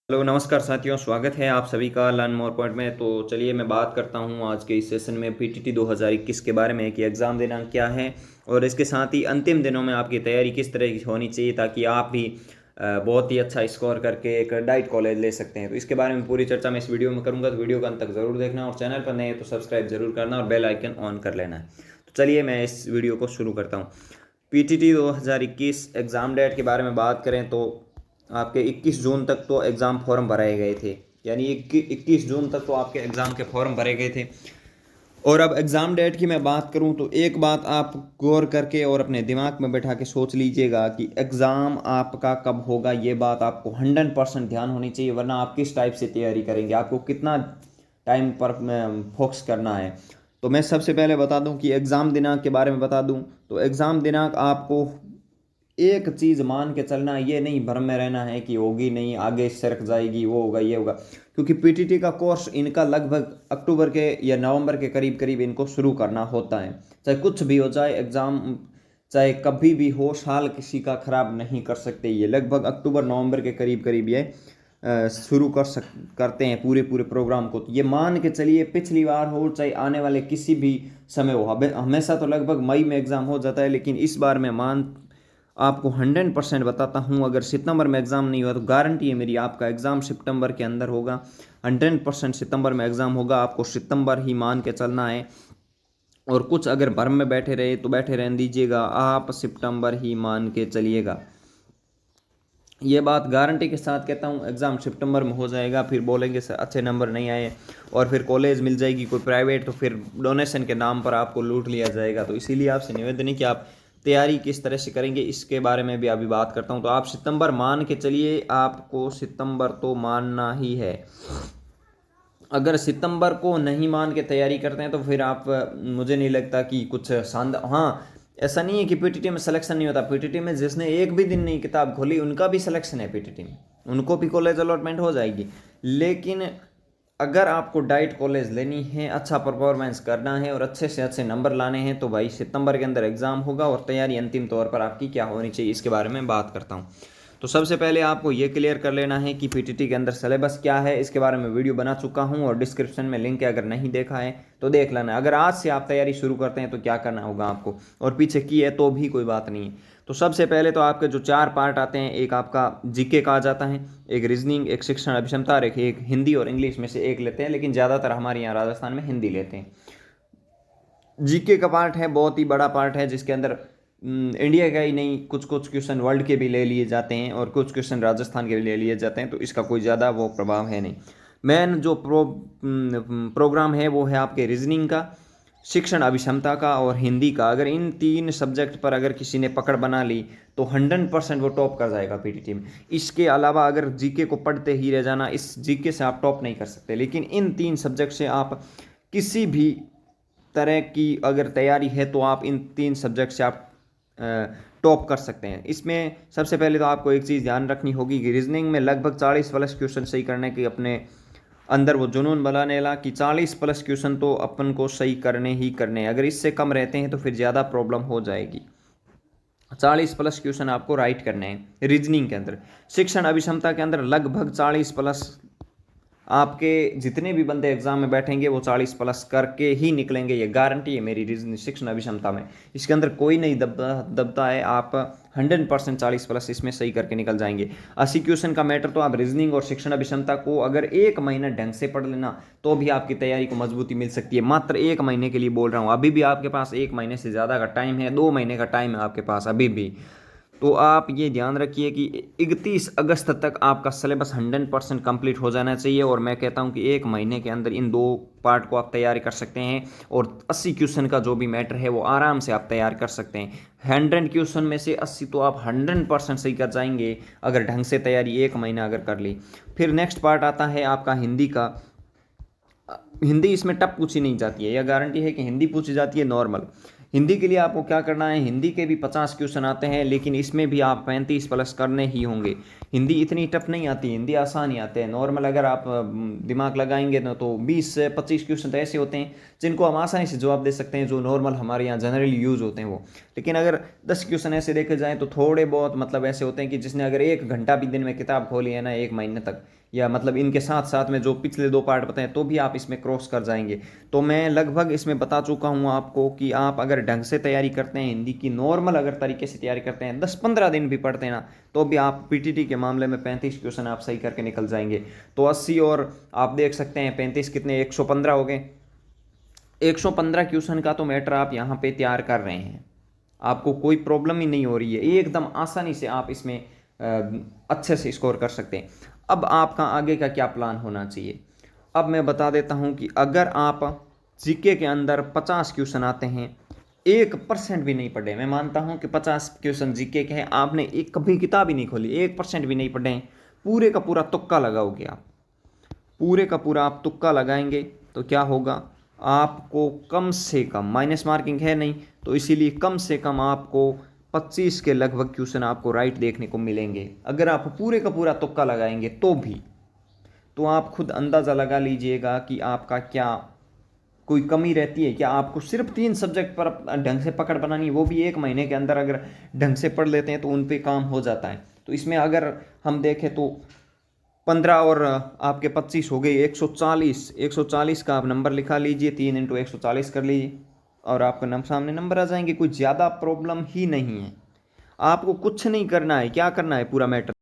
Hello नमस्कार साथियों, स्वागत है आप सभी का लर्न मोर पॉइंट में। तो चलिए मैं बात करता हूं आज के इस सेशन में पीटीटी 2021 के बारे में कि एग्ज़ाम दिनांक क्या है और इसके साथ ही अंतिम दिनों में आपकी तैयारी किस तरह की होनी चाहिए ताकि आप भी बहुत ही अच्छा स्कोर करके एक डाइट कॉलेज ले सकते हैं। तो इसके बारे में पूरी चर्चा मैं इस वीडियो में करूंगा, तो वीडियो का अंत तक ज़रूर देखना और चैनल पर नए हैं तो सब्सक्राइब जरूर करना और बेल आइकन ऑन कर लेना है। तो चलिए मैं इस वीडियो को शुरू करता हूँ। पीटीटी 2021 एग्ज़ाम डेट के बारे में बात करें तो आपके 21 जून तक तो एग्ज़ाम फॉर्म भराए गए थे, यानी 21 जून तक तो आपके एग्ज़ाम के फॉर्म भरे गए थे। और अब एग्ज़ाम डेट की मैं बात करूं तो एक बात आप गौर करके और अपने दिमाग में बैठा के सोच लीजिएगा कि एग्ज़ाम आपका कब होगा। ये बात आपको 100% ध्यान होनी चाहिए, वरना आप किस टाइप से तैयारी करेंगे, आपको कितना टाइम पर फोकस करना है। तो मैं सबसे पहले बता दूं कि एग्ज़ाम दिनांक के बारे में बता दूं तो एग्ज़ाम दिनांक आपको एक चीज़ मान के चलना, ये नहीं भ्रम में रहना है कि होगी नहीं, आगे सरक जाएगी, वो होगा ये होगा। क्योंकि पीटीटी का कोर्स इनका लगभग अक्टूबर के या नवंबर के करीब करीब इनको शुरू करना होता है। चाहे कुछ भी हो जाए, एग्ज़ाम चाहे कभी भी हो, साल किसी का ख़राब नहीं कर सकते। ये लगभग अक्टूबर नवंबर के करीब करीब ये शुरू करते हैं पूरे पूरे प्रोग्राम को। तो ये मान के चलिए पिछली बार हो चाहे आने वाले किसी भी समय हो, हमेशा तो लगभग मई में एग्ज़ाम हो जाता है, लेकिन इस बार मैं आपको 100% बताता हूँ, अगर सितंबर में एग्ज़ाम नहीं हुआ तो गारंटी है मेरी आपका एग्ज़ाम सितंबर के अंदर होगा। 100% सितंबर में एग्ज़ाम होगा, आपको सितंबर ही मान के चलना है। और कुछ अगर भर्म में बैठे रहे तो बैठे रहने दीजिएगा, आप सितंबर ही मान के चलिएगा। ये बात गारंटी के साथ कहता हूँ, एग्ज़ाम सितंबर में हो जाएगा। फिर बोलेंगे सर अच्छे नंबर नहीं आए और फिर कॉलेज मिल जाएगी कोई प्राइवेट, तो फिर डोनेशन के नाम पर आपको लूट लिया जाएगा। तो इसीलिए आपसे निवेदन है कि आप तैयारी किस तरह से करेंगे, इसके बारे में भी अभी बात करता हूँ। तो आप सितंबर मान के चलिए, आपको सितंबर तो मानना ही है। अगर सितंबर को नहीं मान के तैयारी करते हैं तो फिर आप, मुझे नहीं लगता कि कुछ शानदार, हाँ ऐसा नहीं है कि पीटीटी में सिलेक्शन नहीं होता। पीटीटी में जिसने एक भी दिन नहीं किताब खोली उनका भी सिलेक्शन है, पीटीटी में उनको भी कॉलेज अलॉटमेंट हो जाएगी। लेकिन अगर आपको डाइट कॉलेज लेनी है, अच्छा परफॉर्मेंस करना है और अच्छे से अच्छे नंबर लाने हैं, तो भाई सितंबर के अंदर एग्जाम होगा। और तैयारी अंतिम तौर पर आपकी क्या होनी चाहिए, इसके बारे में बात करता हूँ। तो सबसे पहले आपको ये क्लियर कर लेना है कि पीटीटी के अंदर सिलेबस क्या है। इसके बारे में वीडियो बना चुका हूँ और डिस्क्रिप्शन में लिंक है, अगर नहीं देखा है तो देख लेना। अगर आज से आप तैयारी शुरू करते हैं तो क्या करना होगा आपको, और पीछे की है तो भी कोई बात नहीं है। तो सबसे पहले तो आपके जो 4 पार्ट आते हैं, एक आपका जीके का आ जाता है, एक रीजनिंग, एक शिक्षण अभिक्षमता और एक हिंदी और इंग्लिश में से एक लेते हैं, लेकिन ज़्यादातर हमारे यहाँ राजस्थान में हिंदी लेते हैं। जीके का पार्ट है, बहुत ही बड़ा पार्ट है, जिसके अंदर इंडिया का ही नहीं, कुछ कुछ क्वेश्चन वर्ल्ड के भी ले लिए जाते हैं और कुछ क्वेश्चन राजस्थान के भी ले लिए जाते हैं। तो इसका कोई ज़्यादा वो प्रभाव है नहीं। मेन जो प्रोग्राम है वो है आपके रीजनिंग का, शिक्षण अभिक्षमता का और हिंदी का। अगर इन 3 सब्जेक्ट पर अगर किसी ने पकड़ बना ली तो 100% वो टॉप कर जाएगा पीटीटी में। इसके अलावा अगर जीके को पढ़ते ही रह जाना, इस जीके से आप टॉप नहीं कर सकते, लेकिन इन 3 सब्जेक्ट से आप किसी भी तरह की अगर तैयारी है तो आप इन 3 सब्जेक्ट से आप टॉप कर सकते हैं। इसमें सबसे पहले तो आपको एक चीज़ ध्यान रखनी होगी कि रीजनिंग में लगभग 40 प्लस क्वेश्चन सही करने की अपने अंदर वो जुनून बनाने ला कि 40 प्लस क्वेश्चन तो अपन को सही करने ही करने हैं। अगर इससे कम रहते हैं तो फिर ज़्यादा प्रॉब्लम हो जाएगी। 40 प्लस क्वेश्चन आपको राइट करने हैं रीजनिंग के अंदर। शिक्षण अभिक्षमता के अंदर लगभग 40 प्लस, आपके जितने भी बंदे एग्जाम में बैठेंगे वो 40 प्लस करके ही निकलेंगे, ये गारंटी है मेरी रीजनिंग शिक्षण अभिक्षमता में। इसके अंदर कोई नहीं दबता है, आप 100% 40 प्लस इसमें सही करके निकल जाएंगे। 80 क्वेश्चन का मैटर तो आप रीजनिंग और शिक्षण अभिक्षमता को अगर 1 महीना ढंग से पढ़ लेना तो भी आपकी तैयारी को मजबूती मिल सकती है। मात्र 1 महीने के लिए बोल रहा हूँ, अभी भी आपके पास 1 महीने से ज़्यादा का टाइम है, 2 महीने का टाइम है आपके पास अभी भी। तो आप ये ध्यान रखिए कि 31 अगस्त तक आपका सिलेबस 100% कंप्लीट हो जाना चाहिए। और मैं कहता हूँ कि 1 महीने के अंदर इन 2 पार्ट को आप तैयार कर सकते हैं और 80 क्वेश्चन का जो भी मैटर है वो आराम से आप तैयार कर सकते हैं। 100 क्वेश्चन में से 80 तो आप 100% सही कर जाएंगे अगर ढंग से तैयारी 1 महीना अगर कर ली। फिर नेक्स्ट पार्ट आता है आपका हिंदी का। हिंदी इसमें टफ पूछी नहीं जाती है, यह गारंटी है कि हिंदी पूछी जाती है नॉर्मल। हिंदी के लिए आपको क्या करना है, हिंदी के भी 50 क्वेश्चन आते हैं, लेकिन इसमें भी आप 35 प्लस करने ही होंगे। हिंदी इतनी टफ नहीं आती, हिंदी आसान ही आते हैं नॉर्मल। अगर आप दिमाग लगाएंगे ना तो 20 से 25 क्वेश्चन तो ऐसे होते हैं जिनको हम आसानी से जवाब दे सकते हैं, जो नॉर्मल हमारे यहाँ जनरली यूज होते हैं वो। लेकिन अगर 10 क्वेश्चन ऐसे देखे जाएँ तो थोड़े बहुत मतलब ऐसे होते हैं कि जिसने अगर 1 घंटा भी दिन में किताब खोली है ना 1 महीने तक, या मतलब इनके साथ साथ में जो पिछले दो पार्ट बताएं तो भी आप इसमें क्रॉस कर जाएंगे। तो मैं लगभग इसमें बता चुका हूँ आपको कि आप अगर ढंग से तैयारी करते हैं, हिंदी की नॉर्मल अगर तरीके से तैयारी करते हैं, 10-15 दिन भी पढ़ते हैं ना, तो भी आप पीटीटी के मामले में 35 क्वेश्चन आप सही करके निकल जाएंगे। तो 80 और आप देख सकते हैं 35 कितने, 115 हो गए। 115 क्वेश्चन का तो मैटर आप यहाँ पे तैयार कर रहे हैं, आपको कोई प्रॉब्लम ही नहीं हो रही है, एकदम आसानी से आप इसमें अच्छे से स्कोर कर सकते हैं। अब आपका आगे का क्या प्लान होना चाहिए, अब मैं बता देता हूँ कि अगर आप जीके के अंदर 50 क्वेश्चन आते हैं, 1% भी नहीं पढ़े, मैं मानता हूँ कि 50 क्वेश्चन जीके के हैं, आपने एक कभी किताब ही नहीं खोली, 1% भी नहीं पढ़े, पूरे का पूरा तुक्का लगाओगे आप, पूरे का पूरा आप तुक्का लगाएंगे तो क्या होगा, आपको कम से कम, माइनस मार्किंग है नहीं तो इसीलिए कम से कम आपको 25 के लगभग क्वेश्चन आपको राइट देखने को मिलेंगे, अगर आप पूरे का पूरा तुक्का लगाएंगे तो भी। तो आप खुद अंदाज़ा लगा लीजिएगा कि आपका क्या कोई कमी रहती है क्या, आपको सिर्फ 3 सब्जेक्ट पर ढंग से पकड़ बनानी है, वो भी 1 महीने के अंदर अगर ढंग से पढ़ लेते हैं तो उन पे काम हो जाता है। तो इसमें अगर हम देखें तो 15 और आपके 25 हो गए, 140, 140 का आप नंबर लिखा लीजिए, 3 × 140 कर लीजिए और आपका सामने नंबर आ जाएंगे। कोई ज़्यादा प्रॉब्लम ही नहीं है, आपको कुछ नहीं करना है, क्या करना है, पूरा मैटर